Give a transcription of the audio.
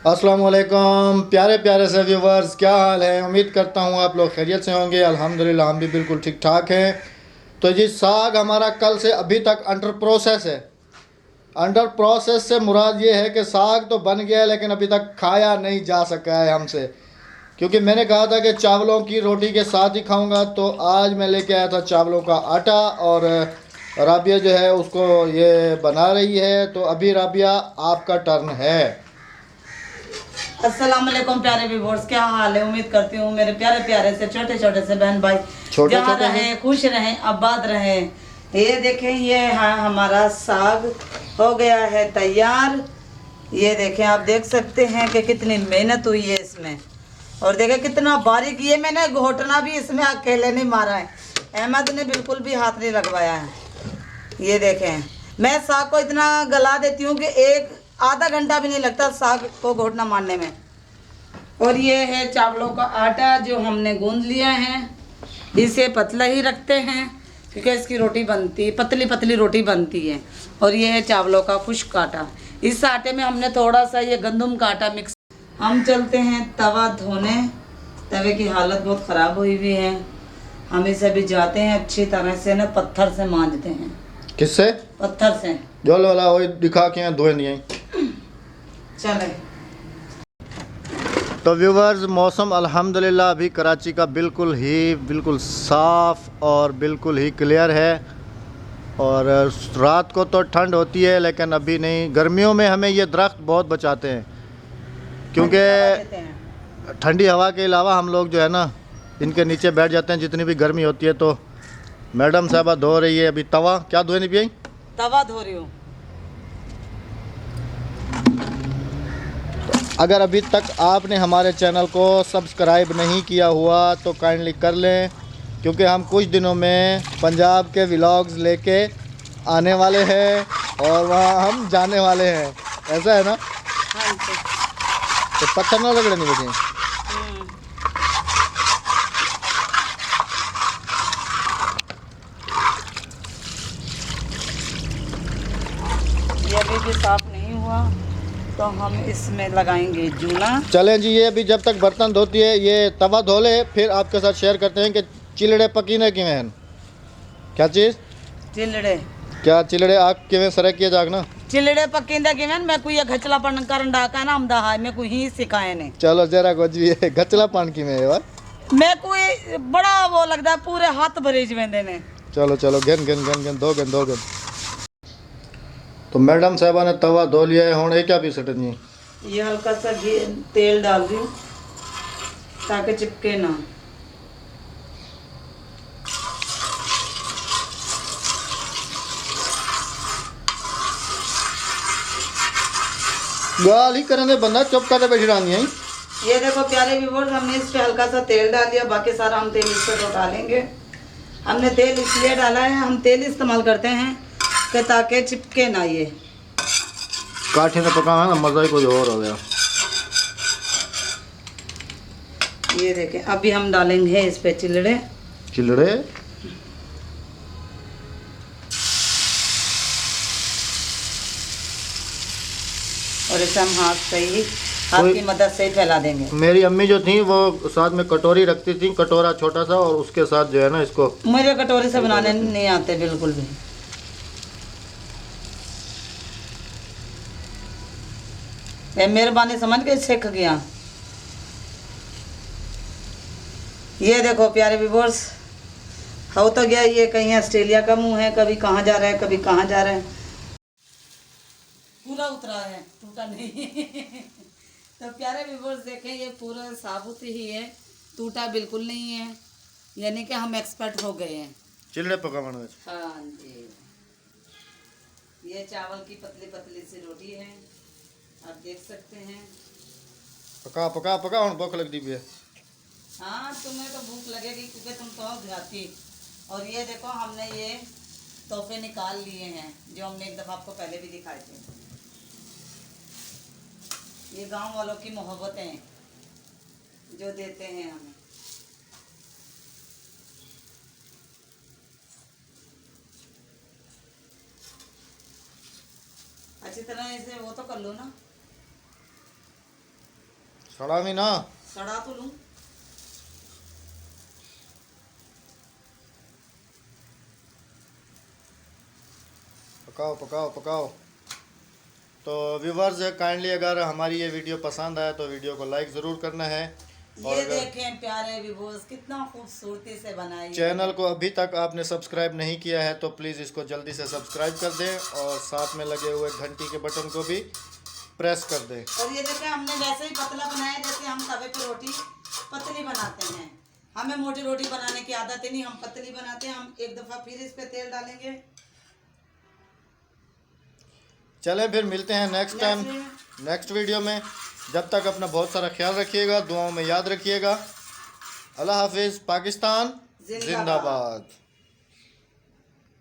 अस्सलाम वालेकुम प्यारे प्यारे से व्यूवर्स, क्या हाल है। उम्मीद करता हूँ आप लोग खैरियत से होंगे। अल्हम्दुलिल्लाह हम भी बिल्कुल ठीक ठाक हैं। तो जी साग हमारा कल से अभी तक अंडर प्रोसेस है। अंडर प्रोसेस से मुराद ये है कि साग तो बन गया है लेकिन अभी तक खाया नहीं जा सका है हमसे, क्योंकि मैंने कहा था कि चावलों की रोटी के साथ ही खाऊंगा। तो आज मैं लेके आया था चावलों का आटा और राबिया जो है उसको ये बना रही है। तो अभी राबिया आपका टर्न है। अस्सलाम वालेकुम प्यारे व्यूअर्स, क्या हाल है। उम्मीद करती हूँ मेरे प्यारे प्यारे से छोटे छोटे से बहन भाई छोटे जहाँ छोटे से रहें, खुश रहें, आबाद रहें। ये देखें, ये है हमारा साग, हो गया है तैयार। ये देखें, आप देख सकते हैं कि कितनी मेहनत हुई है इसमें। और देखें कितना बारीक, ये मैंने घोटना भी इसमें अकेले नहीं मारा है, अहमद ने बिल्कुल भी हाथ नहीं लगवाया है। ये देखें, मैं साग को इतना गला देती हूँ कि एक आधा घंटा भी नहीं लगता साग को घोटना मारने में। और ये है चावलों का आटा जो हमने गूंद लिया है। इसे पतला ही रखते हैं क्योंकि इसकी रोटी बनती, पतली पतली रोटी बनती है। और ये है चावलों का खुश्क आटा। इस आटे में हमने थोड़ा सा ये गंदम का आटा मिक्स। हम चलते हैं तवा धोने। तवे की हालत बहुत ख़राब हुई हुई है। हम इसे भी जाते हैं अच्छी तरह से ना, पत्थर से मांजते हैं। किससे? पत्थर से। जो वाला वही दिखा के यहाँ धोए नहीं आई। चले। तो व्यूवर्स, मौसम अल्हम्दुलिल्लाह अभी कराची का बिल्कुल साफ़ और बिल्कुल ही क्लियर है। और रात को तो ठंड होती है लेकिन अभी नहीं। गर्मियों में हमें ये दरख्त बहुत बचाते हैं, क्योंकि ठंडी हवा के अलावा हम लोग जो है ना इनके नीचे बैठ जाते हैं जितनी भी गर्मी होती है। तो मैडम साहबा धो रही है अभी तवा। क्या धोए नहीं भी? तवा धो रही हूँ। अगर अभी तक आपने हमारे चैनल को सब्सक्राइब नहीं किया हुआ तो काइंडली कर लें, क्योंकि हम कुछ दिनों में पंजाब के व्लॉग्स लेके आने वाले हैं और वहाँ हम जाने वाले हैं। ऐसा है ना? हाँ जी। तो पत्थर ना रगड़े नहीं बचे। ये अभी भी साफ नहीं हुआ तो हम इसमें लगाएंगे जूना। चलें जी, ये अभी जब तक बर्तन धोती है ये तवा धो ले, फिर आपके साथ शेयर करते हैं कि चिलड़े पकीने किवें हैं। क्या चीज़? चिलड़े। क्या चिलड़े आग किवें सरे किए जागना। चिलड़े पकींदा किवें मैं कोई घचला पन करन डाका ना हमदा हाय मैं कोई ही सिखाए ने। चलो जरा कुछ भी है। गचला पान किवें है यार। मैं कोई बड़ा वो लगदा है, पूरे हाथ भरे जवेंदे ने। चलो चलो, गन गन गन गन दो गन दो गन। तो मैडम साहबा ने तवा धो लिया है, हुण ये क्या भी सटनी है? ये हल्का सा घी तेल डाल दी ताकि चिपके ना। गाल ही करने दे बंदा, चुप कर बैठी रानी है। ये देखो प्यारे व्यूअर्स, हमने इस पे हल्का सा तेल डाल दिया, बाकी सारा हम तेल इस पे तो डालेंगे। हमने तेल इसलिए डाला है, हम तेल इस्तेमाल करते हैं कि ताकि चिपके ना ये। काठे में पकाना ना मज़ा ही कुछ और हो गया। ये देखें, अभी हम डालेंगे इस पे चिलड़े। चिलड़े और इसे हम हाथ से ही, हाथ की मदद से ही फैला देंगे। मेरी अम्मी जो थी वो साथ में कटोरी रखती थी, कटोरा छोटा सा, और उसके साथ जो है ना इसको। मुझे कटोरी से बनाने नहीं आते बिल्कुल भी। ये मेहरबानी समझ के सीख गया। ये देखो प्यारे व्यूअर्स, हो तो गया। ये कहीं ऑस्ट्रेलिया का मुंह है, कभी कहाँ जा रहा है कभी कहाँ जा रहा है। पूरा उतरा है, टूटा नहीं। तो प्यारे व्यूअर्स देखें, ये पूरा साबुत ही है, टूटा बिल्कुल नहीं है। यानी कि हम एक्सपर्ट हो गए हैं चिलड़े पकाने में। हाँ जी। ये चावल की पतली पतली सी रोटी है, आप देख सकते हैं। पका पका पका, हुण भूख लगती भी है। हाँ, तुम्हें तो भूख लगेगी क्योंकि तुम तो जाती। और ये देखो, हमने ये तोहफे निकाल लिए हैं जो हमने एक दफ़ा आपको पहले भी दिखाए थे। ये गांव वालों की मोहब्बतें जो देते हैं हमें। अच्छी तरह इसे वो तो कर लो ना। सड़ा भी ना। सड़ा तो लूं। पकाओ पकाओ पकाओ। तो व्यूवर्स काइंडली अगर हमारी ये वीडियो पसंद आए तो वीडियो को लाइक ज़रूर करना है। और ये अगर देखें प्यारे व्यूअर्स कितना खूबसूरती से बनाई है। चैनल को अभी तक आपने सब्सक्राइब नहीं किया है तो प्लीज़ इसको जल्दी से सब्सक्राइब कर दें और साथ में लगे हुए घंटी के बटन को भी प्रेस कर दें। और ये देखें हमने वैसे ही पतला बनाया जैसे हम तवे पे रोटी पतली बनाते हैं। हमें मोटी रोटी बनाने की आदत ही नहीं, हम पतली बनाते हैं। हम एक दफ़ा फिर इस पे तेल डालेंगे। चलें फिर मिलते हैं नेक्स्ट वीडियो में। जब तक अपना बहुत सारा ख्याल रखिएगा, दुआओं में याद रखिएगा। अल्लाह हाफिज़। पाकिस्तान जिंदाबाद।